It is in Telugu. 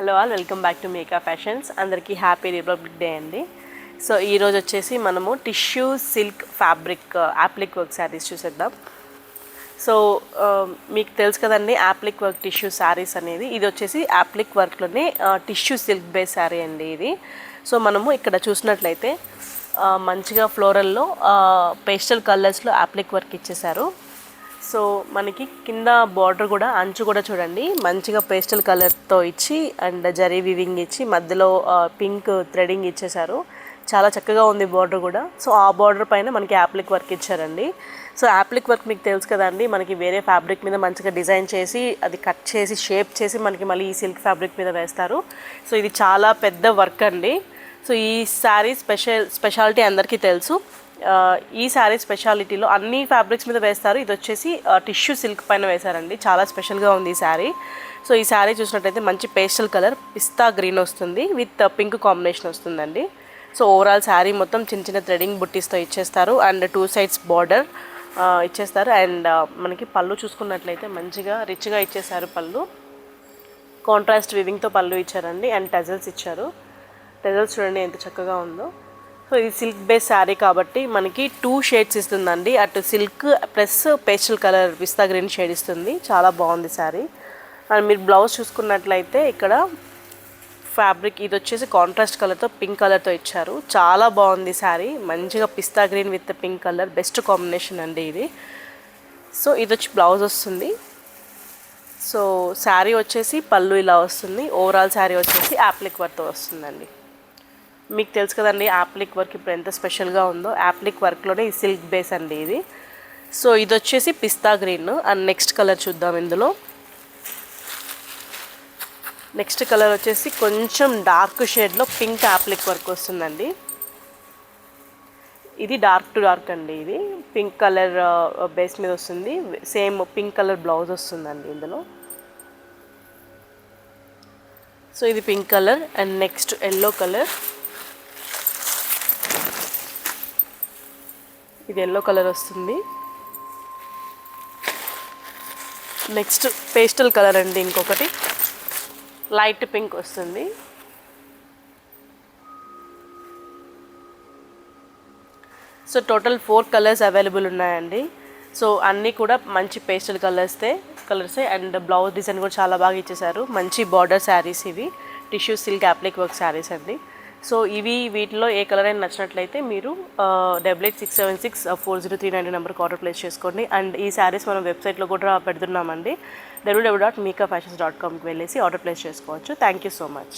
Hello all, welcome back to Meka fashions. అందరికీ హ్యాపీ రిపబ్లిక్ డే అండి. సో ఈరోజు వచ్చేసి మనము tissue silk fabric appliqué work saris చూసేద్దాం. సో మీకు తెలుసు కదండి, యాప్లిక్ వర్క్ టిష్యూ శారీస్ అనేది. ఇది వచ్చేసి యాప్లిక్ వర్క్లోనే టిష్యూ సిల్క్ బేస్ శారీ అండి ఇది. సో మనము ఇక్కడ చూసినట్లయితే మంచిగా ఫ్లోరల్లో పేస్టల్ కలర్స్లో యాప్లిక్ వర్క్ ఇచ్చేసారు. సో మనకి కింద బార్డర్ కూడా అంచు కూడా చూడండి మంచిగా పేస్టల్ కలర్తో ఇచ్చి అండ్ జరీ వివింగ్ ఇచ్చి మధ్యలో పింక్ థ్రెడింగ్ ఇచ్చేసారు. చాలా చక్కగా ఉంది బార్డర్ కూడా. సో ఆ బార్డర్ పైన మనకి యాప్లిక్ వర్క్ ఇచ్చారండి. సో యాప్లిక్ వర్క్ మీకు తెలుసు కదండి, మనకి వేరే ఫ్యాబ్రిక్ మీద మంచిగా డిజైన్ చేసి అది కట్ చేసి షేప్ చేసి మనకి మళ్ళీ ఈ సిల్క్ ఫ్యాబ్రిక్ మీద వేస్తారు. సో ఇది చాలా పెద్ద వర్క్ అండి. సో ఈ శారీ స్పెషాలిటీ అందరికీ తెలుసు. ఈ శారీ స్పెషాలిటీలో అన్ని ఫ్యాబ్రిక్స్ మీద వేస్తారు. ఇది వచ్చేసి టిష్యూ సిల్క్ పైన వేశారండి. చాలా స్పెషల్గా ఉంది ఈ శారీ. సో ఈ శారీ చూసినట్టయితే మంచి పేస్టల్ కలర్ పిస్తా గ్రీన్ వస్తుంది విత్ పింక్ కాంబినేషన్ వస్తుందండి. సో ఓవరాల్ శారీ మొత్తం చిన్న చిన్న థ్రెడింగ్ బుట్టీస్తో ఇచ్చేస్తారు అండ్ 2 సైడ్స్ బార్డర్ ఇచ్చేస్తారు. అండ్ మనకి పళ్ళు చూసుకున్నట్లయితే మంచిగా రిచ్గా ఇచ్చేసారు. పళ్ళు కాంట్రాస్ట్ వివింగ్తో పళ్ళు ఇచ్చారండి అండ్ టజల్స్ ఇచ్చారు. టజల్స్ చూడండి ఎంత చక్కగా ఉందో. సో ఇది సిల్క్ బేస్ శారీ కాబట్టి మనకి 2 షేడ్స్ ఇస్తుందండి. అటు సిల్క్ ప్లస్ పేస్టల్ కలర్ పిస్తా గ్రీన్ షేడ్ ఇస్తుంది. చాలా బాగుంది శారీ. అండ్ మీరు బ్లౌజ్ చూసుకున్నట్లయితే ఇక్కడ ఫ్యాబ్రిక్ ఇది వచ్చేసి కాంట్రాస్ట్ కలర్తో పింక్ కలర్తో ఇచ్చారు. చాలా బాగుంది శారీ. మంచిగా పిస్తా green with pink colour best combination అండి ఇది. సో ఇది వచ్చి బ్లౌజ్ వస్తుంది. సో శారీ వచ్చేసి పళ్ళు ఇలా వస్తుంది. ఓవరాల్ శారీ వచ్చేసి యాప్లిక్ వర్క్తో వస్తుందండి. మీకు తెలుసు కదండి యాప్లిక్ వర్క్ ఇప్పుడు ఎంత స్పెషల్గా ఉందో. యాప్లిక్ వర్క్లోనే ఈ సిల్క్ బేస్ అండి ఇది. సో ఇది వచ్చేసి పిస్తా గ్రీన్ అండ్ నెక్స్ట్ కలర్ చూద్దాం. ఇందులో నెక్స్ట్ కలర్ వచ్చేసి కొంచెం డార్క్ షేడ్లో పింక్ యాప్లిక్ వర్క్ వస్తుందండి. ఇది డార్క్ టు డార్క్ అండి. ఇది పింక్ కలర్ బేస్ మీద వస్తుంది. సేమ్ పింక్ కలర్ బ్లౌజ్ వస్తుందండి ఇందులో. సో ఇది pink colour and next yellow colour. ఇది ఎల్లో కలర్ వస్తుంది. నెక్స్ట్ పేస్టల్ కలర్ అండి, ఇంకొకటి లైట్ పింక్ వస్తుంది. సో టోటల్ 4 కలర్స్ అవైలబుల్ ఉన్నాయండి. సో అన్నీ కూడా మంచి పేస్టల్ కలర్సే అండ్ బ్లౌజ్ డిజైన్ కూడా చాలా బాగా ఇచ్చేసారు. మంచి బార్డర్ శారీస్ ఇవి tissue silk appliqué work saris అండి. సో వీటిలో ఏ కలర్ అయినా నచ్చినట్లయితే మీరు 8867640390 నెంబర్కి ఆర్డర్ ప్లేస్ చేసుకోండి. అండ్ ఈ శారీస్ మనం వెబ్సైట్లో కూడా పెడుతున్నామండి. www.meekafashions.comకి వెళ్ళేసి ఆర్డర్ ప్లేస్ చేసుకోవచ్చు. Thank you so much.